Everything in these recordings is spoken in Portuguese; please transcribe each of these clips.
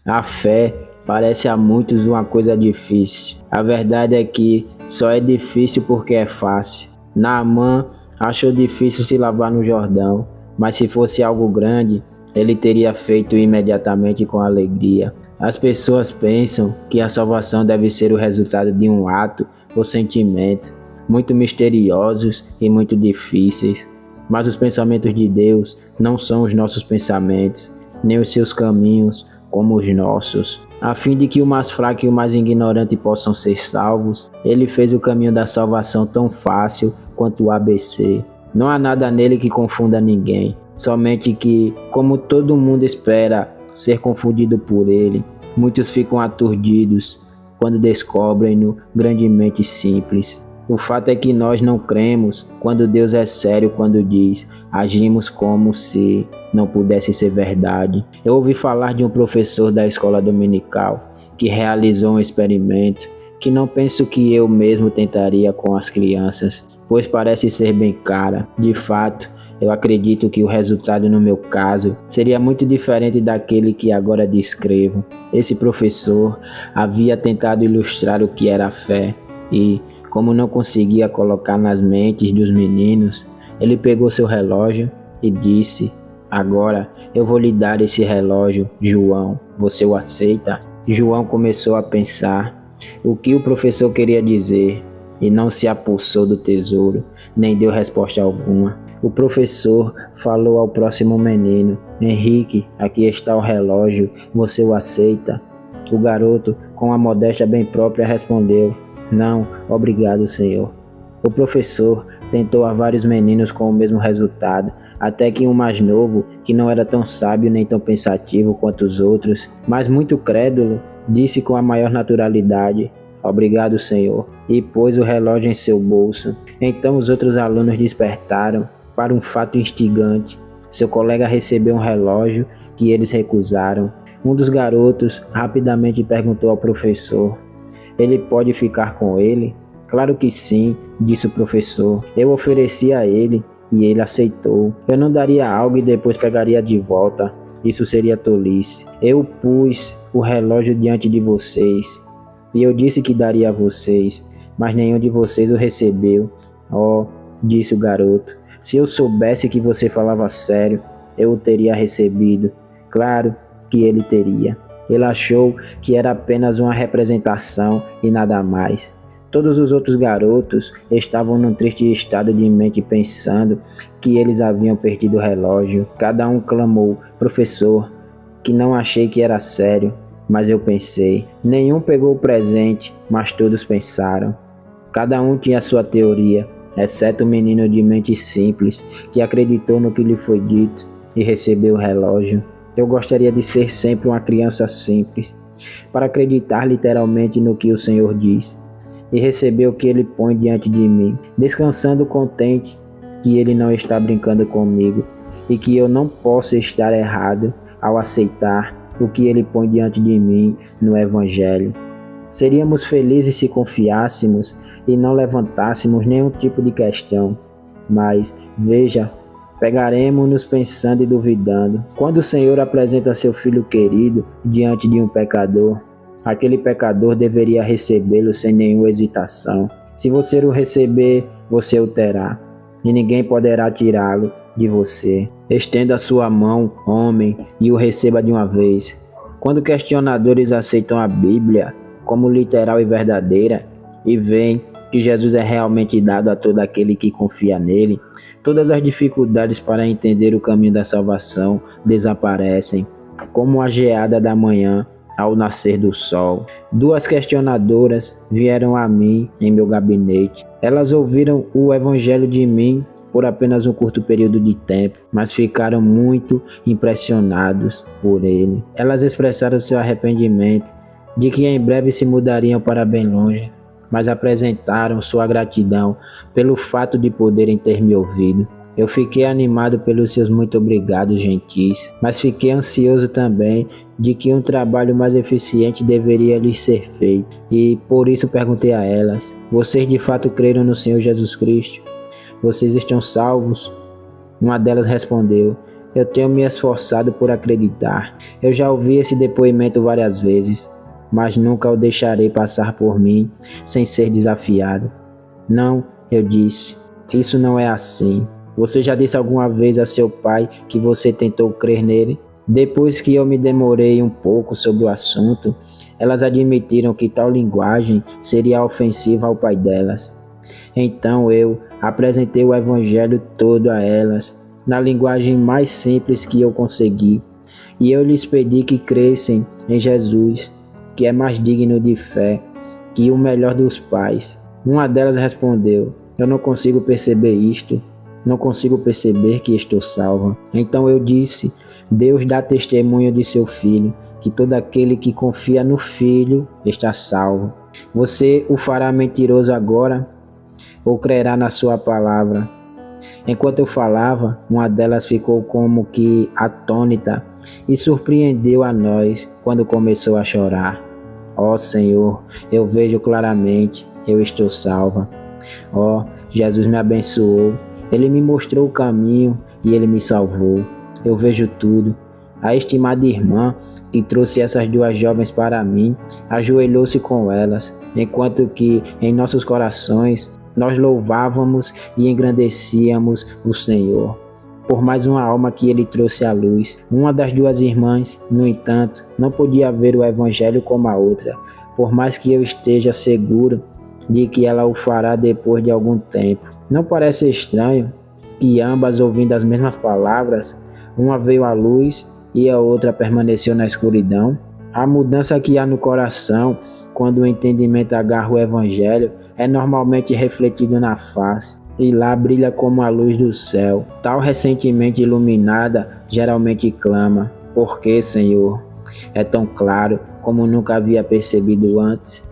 A fé parece a muitos uma coisa difícil. A verdade é que só é difícil porque é fácil. Naamã achou difícil se lavar no Jordão, mas se fosse algo grande, ele teria feito imediatamente com alegria. As pessoas pensam que a salvação deve ser o resultado de um ato ou sentimento, muito misteriosos e muito difíceis. Mas os pensamentos de Deus não são os nossos pensamentos, nem os seus caminhos como os nossos. A fim de que o mais fraco e o mais ignorante possam ser salvos, ele fez o caminho da salvação tão fácil quanto o ABC. Não há nada nele que confunda ninguém, somente que, como todo mundo espera ser confundido por ele, muitos ficam aturdidos quando descobrem-no grandemente simples. O fato é que nós não cremos quando Deus é sério quando diz: agimos como se não pudesse ser verdade. Eu ouvi falar de um professor da escola dominical que realizou um experimento que não penso que eu mesmo tentaria com as crianças, pois parece ser bem cara. De fato, eu acredito que o resultado no meu caso seria muito diferente daquele que agora descrevo. Esse professor havia tentado ilustrar o que era a fé e, como não conseguia colocar nas mentes dos meninos, ele pegou seu relógio e disse: agora eu vou lhe dar esse relógio, João, você o aceita? João começou a pensar o que o professor queria dizer e não se apossou do tesouro, nem deu resposta alguma. O professor falou ao próximo menino: Henrique, aqui está o relógio, você o aceita? O garoto, com a modéstia bem própria, respondeu: não, obrigado, senhor. O professor tentou a vários meninos com o mesmo resultado, até que um mais novo, que não era tão sábio nem tão pensativo quanto os outros, mas muito crédulo, disse com a maior naturalidade: obrigado, senhor, e pôs o relógio em seu bolso. Então os outros alunos despertaram para um fato instigante. Seu colega recebeu um relógio que eles recusaram. Um dos garotos rapidamente perguntou ao professor: ele pode ficar com ele? Claro que sim, disse o professor. Eu ofereci a ele e ele aceitou. Eu não daria algo e depois pegaria de volta. Isso seria tolice. Eu pus o relógio diante de vocês e eu disse que daria a vocês, mas nenhum de vocês o recebeu. Oh, disse o garoto, se eu soubesse que você falava sério, eu o teria recebido. Claro que ele teria. Ele achou que era apenas uma representação e nada mais. Todos os outros garotos estavam num triste estado de mente pensando que eles haviam perdido o relógio. Cada um clamou: professor, que não achei que era sério, mas eu pensei. Nenhum pegou o presente, mas todos pensaram. Cada um tinha sua teoria, exceto o menino de mente simples, que acreditou no que lhe foi dito e recebeu o relógio. Eu gostaria de ser sempre uma criança simples, para acreditar literalmente no que o Senhor diz e receber o que Ele põe diante de mim, descansando contente que Ele não está brincando comigo e que eu não posso estar errado ao aceitar o que Ele põe diante de mim no Evangelho. Seríamos felizes se confiássemos e não levantássemos nenhum tipo de questão, mas veja, pegaremos-nos pensando e duvidando. Quando o Senhor apresenta seu Filho querido diante de um pecador, aquele pecador deveria recebê-lo sem nenhuma hesitação. Se você o receber, você o terá, e ninguém poderá tirá-lo de você. Estenda a sua mão, homem, e o receba de uma vez. Quando questionadores aceitam a Bíblia como literal e verdadeira, e veem que Jesus é realmente dado a todo aquele que confia nele, todas as dificuldades para entender o caminho da salvação desaparecem, como a geada da manhã ao nascer do sol. Duas questionadoras vieram a mim em meu gabinete. Elas ouviram o evangelho de mim por apenas um curto período de tempo, mas ficaram muito impressionados por ele. Elas expressaram seu arrependimento de que em breve se mudariam para bem longe, mas apresentaram sua gratidão pelo fato de poderem ter me ouvido. Eu fiquei animado pelos seus muito obrigados gentis, mas fiquei ansioso também de que um trabalho mais eficiente deveria lhes ser feito, e por isso perguntei a elas: vocês de fato creram no Senhor Jesus Cristo? Vocês estão salvos? Uma delas respondeu: Eu tenho me esforçado por acreditar. Eu já ouvi esse depoimento várias vezes, mas nunca o deixarei passar por mim sem ser desafiado. Não, eu disse, isso não é assim. Você já disse alguma vez a seu pai que você tentou crer nele? Depois que eu me demorei um pouco sobre o assunto, elas admitiram que tal linguagem seria ofensiva ao pai delas. Então eu apresentei o evangelho todo a elas, na linguagem mais simples que eu consegui, e eu lhes pedi que crescem em Jesus, que é mais digno de fé que o melhor dos pais. Uma delas respondeu: eu não consigo perceber isto, não consigo perceber que estou salva. Então eu disse: Deus dá testemunho de seu Filho, que todo aquele que confia no Filho está salvo. Você o fará mentiroso agora ou crerá na sua palavra? Enquanto eu falava, uma delas ficou como que atônita e surpreendeu a nós quando começou a chorar. Ó Senhor, eu vejo claramente, eu estou salva. Ó, Jesus me abençoou, Ele me mostrou o caminho e Ele me salvou. Eu vejo tudo. A estimada irmã que trouxe essas duas jovens para mim ajoelhou-se com elas, enquanto que em nossos corações nós louvávamos e engrandecíamos o Senhor por mais uma alma que Ele trouxe à luz. Uma das duas irmãs, no entanto, não podia ver o Evangelho como a outra, por mais que eu esteja seguro de que ela o fará depois de algum tempo. Não parece estranho que ambas, ouvindo as mesmas palavras, uma veio à luz e a outra permaneceu na escuridão? A mudança que há no coração quando o entendimento agarra o Evangelho é normalmente refletido na face, e lá brilha como a luz do céu. Tal recentemente iluminada geralmente clama: por que, Senhor? É tão claro como nunca havia percebido antes.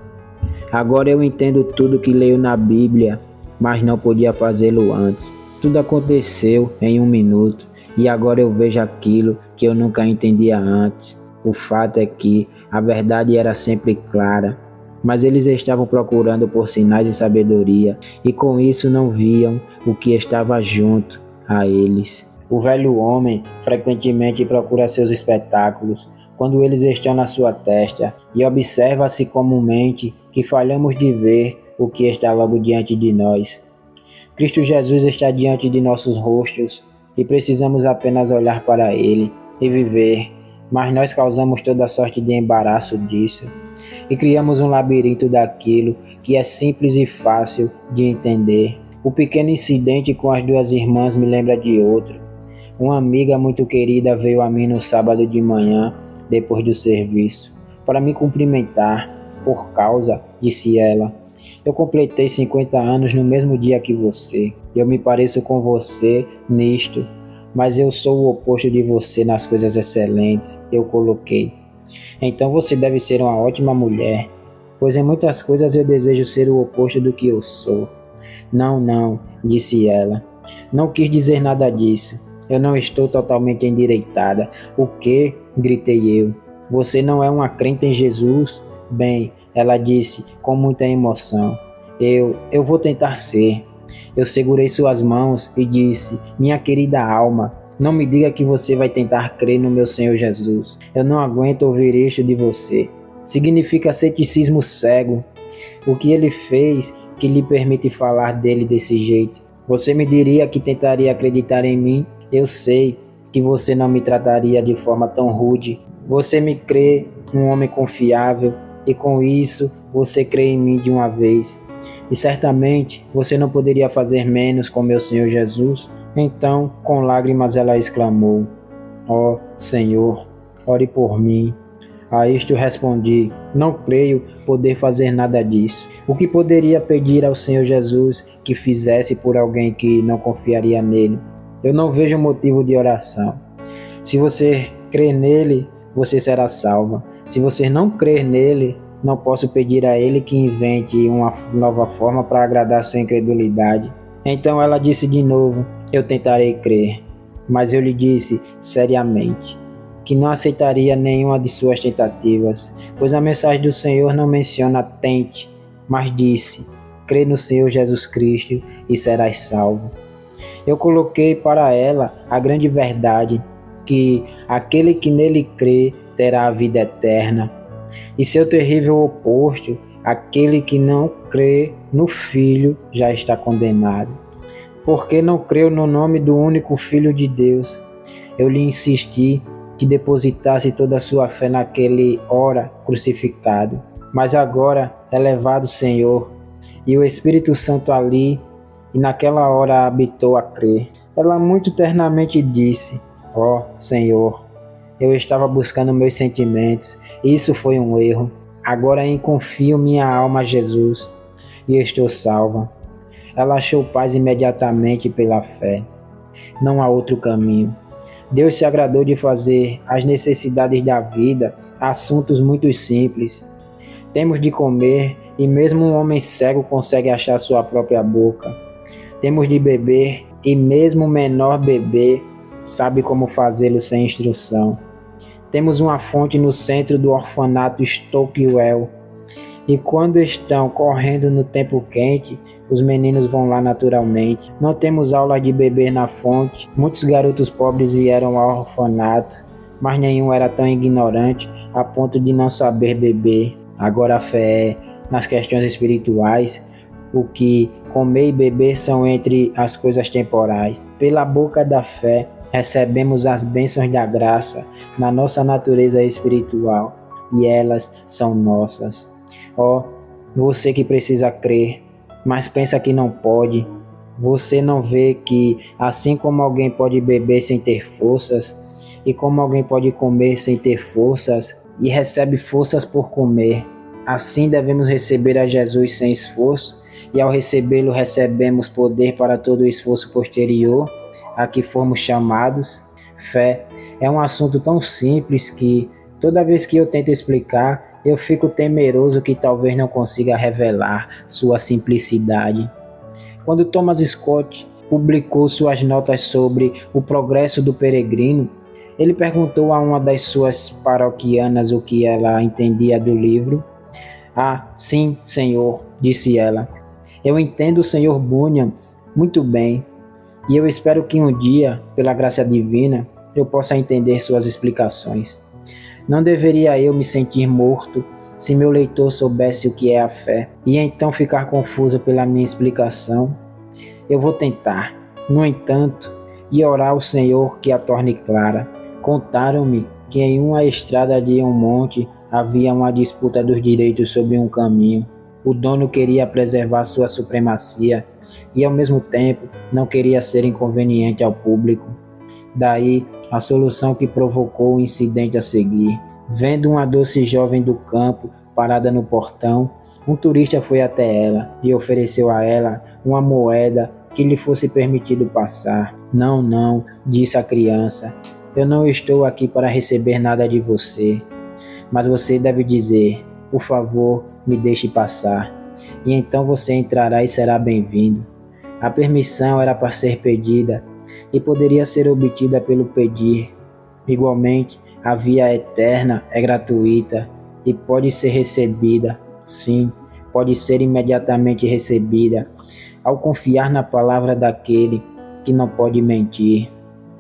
Agora eu entendo tudo que leio na Bíblia, mas não podia fazê-lo antes. Tudo aconteceu em um minuto, e agora eu vejo aquilo que eu nunca entendia antes. O fato é que a verdade era sempre clara, mas eles estavam procurando por sinais de sabedoria, e com isso não viam o que estava junto a eles. O velho homem frequentemente procura seus espetáculos quando eles estão na sua testa, e observa-se comumente que falhamos de ver o que está logo diante de nós. Cristo Jesus está diante de nossos rostos e precisamos apenas olhar para Ele e viver, mas nós causamos toda sorte de embaraço disso e criamos um labirinto daquilo que é simples e fácil de entender. O pequeno incidente com as duas irmãs me lembra de outro. Uma amiga muito querida veio a mim no sábado de manhã, depois do serviço, para me cumprimentar. Por causa, disse ela, eu completei 50 anos no mesmo dia que você. Eu me pareço com você nisto, mas eu sou o oposto de você nas coisas excelentes, eu coloquei. Então você deve ser uma ótima mulher, pois em muitas coisas eu desejo ser o oposto do que eu sou. Não, disse ela. Não quis dizer nada disso. Eu não estou totalmente endireitada. O quê? Gritei eu. Você não é uma crente em Jesus? Bem, ela disse com muita emoção. Eu vou tentar ser. Eu segurei suas mãos e disse, minha querida alma, não me diga que você vai tentar crer no meu Senhor Jesus. Eu não aguento ouvir isto de você. Significa ceticismo cego. O que ele fez que lhe permite falar dele desse jeito? Você me diria que tentaria acreditar em mim? Eu sei que você não me trataria de forma tão rude. Você me crê um homem confiável e com isso você crê em mim de uma vez. E certamente você não poderia fazer menos com meu Senhor Jesus. Então, com lágrimas, ela exclamou, ó Senhor, ore por mim. A isto respondi, não creio poder fazer nada disso. O que poderia pedir ao Senhor Jesus que fizesse por alguém que não confiaria nele? Eu não vejo motivo de oração. Se você crer nele, você será salva. Se você não crer nele, não posso pedir a ele que invente uma nova forma para agradar sua incredulidade. Então ela disse de novo, eu tentarei crer. Mas eu lhe disse seriamente que não aceitaria nenhuma de suas tentativas, pois a mensagem do Senhor não menciona tente, mas disse, crê no Senhor Jesus Cristo e serás salvo. Eu coloquei para ela a grande verdade que aquele que nele crê terá a vida eterna, e seu terrível oposto, aquele que não crê no Filho, já está condenado. Porque não creu no nome do único Filho de Deus. Eu lhe insisti que depositasse toda a sua fé naquele ora crucificado. Mas agora é levado, Senhor, e o Espírito Santo ali, e naquela hora habitou a crer. Ela muito ternamente disse: ó Senhor, eu estava buscando meus sentimentos, isso foi um erro. Agora confio minha alma a Jesus, e estou salva. Ela achou paz imediatamente pela fé. Não há outro caminho. Deus se agradou de fazer as necessidades da vida assuntos muito simples. Temos de comer, e mesmo um homem cego consegue achar sua própria boca. Temos de beber, e mesmo o menor bebê sabe como fazê-lo sem instrução. Temos uma fonte no centro do orfanato Stockwell, e quando estão correndo no tempo quente, os meninos vão lá naturalmente. Não temos aula de beber na fonte. Muitos garotos pobres vieram ao orfanato, mas nenhum era tão ignorante a ponto de não saber beber. Agora a fé é, nas questões espirituais, o que comer e beber são entre as coisas temporais. Pela boca da fé, recebemos as bênçãos da graça na nossa natureza espiritual, e elas são nossas. Ó, você que precisa crer, mas pensa que não pode. Você não vê que, assim como alguém pode beber sem ter forças, e como alguém pode comer sem ter forças, e recebe forças por comer, assim devemos receber a Jesus sem esforço, e ao recebê-lo recebemos poder para todo o esforço posterior a que formos chamados. Fé é um assunto tão simples que, toda vez que eu tento explicar, eu fico temeroso que talvez não consiga revelar sua simplicidade. Quando Thomas Scott publicou suas notas sobre o progresso do peregrino, ele perguntou a uma das suas paroquianas o que ela entendia do livro. Ah, sim, senhor, disse ela. Eu entendo o senhor Bunyan muito bem, e eu espero que um dia, pela graça divina, eu possa entender suas explicações. Não deveria eu me sentir morto se meu leitor soubesse o que é a fé, e então ficar confuso pela minha explicação? Eu vou tentar, no entanto, e orar ao Senhor que a torne clara. Contaram-me que em uma estrada de um monte havia uma disputa dos direitos sobre um caminho. O dono queria preservar sua supremacia e, ao mesmo tempo, não queria ser inconveniente ao público. Daí a solução que provocou o incidente a seguir. Vendo uma doce jovem do campo parada no portão, um turista foi até ela e ofereceu a ela uma moeda que lhe fosse permitido passar. Não, não, disse a criança, eu não estou aqui para receber nada de você, mas você deve dizer, por favor, me deixe passar, e então você entrará e será bem-vindo. A permissão era para ser pedida, e poderia ser obtida pelo pedir. Igualmente, a via eterna é gratuita e pode ser recebida, sim, pode ser imediatamente recebida, ao confiar na palavra daquele que não pode mentir.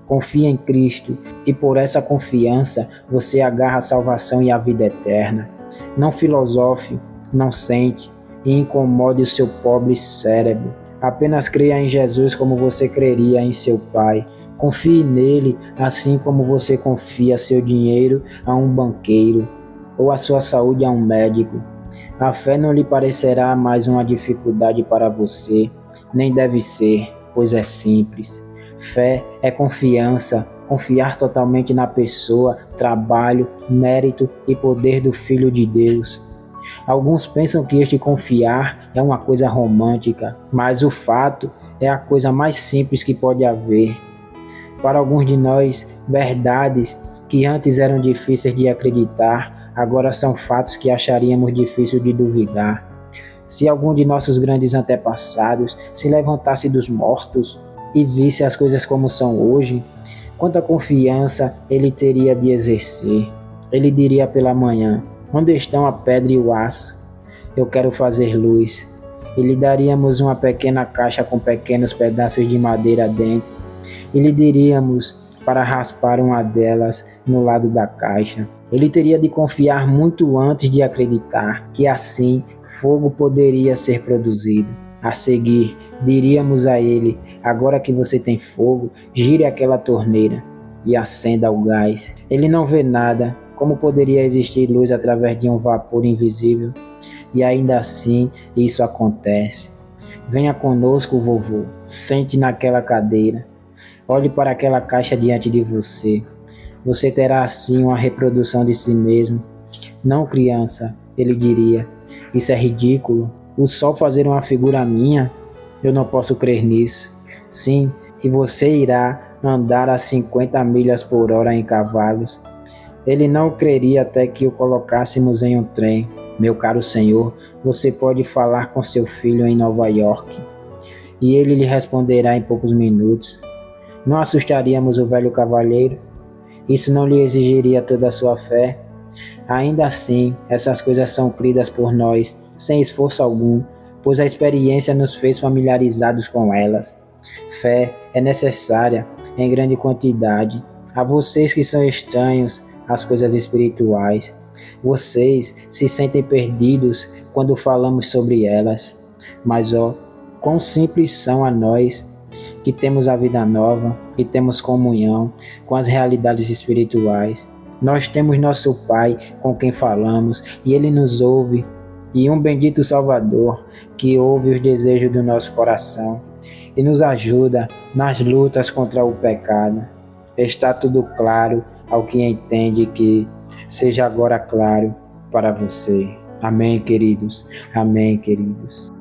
Confia em Cristo e por essa confiança você agarra a salvação e a vida eterna. Não filosofe, não sente e incomode o seu pobre cérebro. Apenas creia em Jesus como você creria em seu Pai. Confie nele assim como você confia seu dinheiro a um banqueiro ou a sua saúde a um médico. A fé não lhe parecerá mais uma dificuldade para você, nem deve ser, pois é simples. Fé é confiança, confiar totalmente na pessoa, trabalho, mérito e poder do Filho de Deus. Alguns pensam que este confiar é uma coisa romântica, mas o fato é a coisa mais simples que pode haver. Para alguns de nós, verdades que antes eram difíceis de acreditar, agora são fatos que acharíamos difícil de duvidar. Se algum de nossos grandes antepassados se levantasse dos mortos e visse as coisas como são hoje, quanta confiança ele teria de exercer. Ele diria pela manhã, onde estão a pedra e o aço? Eu quero fazer luz. E lhe daríamos uma pequena caixa com pequenos pedaços de madeira dentro. E lhe diríamos, para raspar uma delas no lado da caixa. Ele teria de confiar muito antes de acreditar que assim fogo poderia ser produzido. A seguir, diríamos a ele: agora que você tem fogo, gire aquela torneira e acenda o gás. Ele não vê nada. Como poderia existir luz através de um vapor invisível? E ainda assim, isso acontece. Venha conosco, vovô. Sente naquela cadeira. Olhe para aquela caixa diante de você. Você terá assim uma reprodução de si mesmo. Não, criança, ele diria. Isso é ridículo. O sol fazer uma figura minha? Eu não posso crer nisso. Sim, e você irá andar a 50 milhas por hora em cavalos. Ele não creria até que o colocássemos em um trem. Meu caro senhor, você pode falar com seu filho em Nova York. E ele lhe responderá em poucos minutos. Não assustaríamos o velho cavalheiro? Isso não lhe exigiria toda a sua fé? Ainda assim, essas coisas são cridas por nós, sem esforço algum, pois a experiência nos fez familiarizados com elas. Fé é necessária em grande quantidade. A vocês que são estranhos às coisas espirituais, vocês se sentem perdidos quando falamos sobre elas. Mas quão simples são a nós que temos a vida nova e temos comunhão com as realidades espirituais. Nós temos nosso Pai com quem falamos e Ele nos ouve, e um bendito Salvador que ouve os desejos do nosso coração e nos ajuda nas lutas contra o pecado. Está tudo claro ao que entende, que seja agora claro para você. Amém, queridos. Amém, queridos.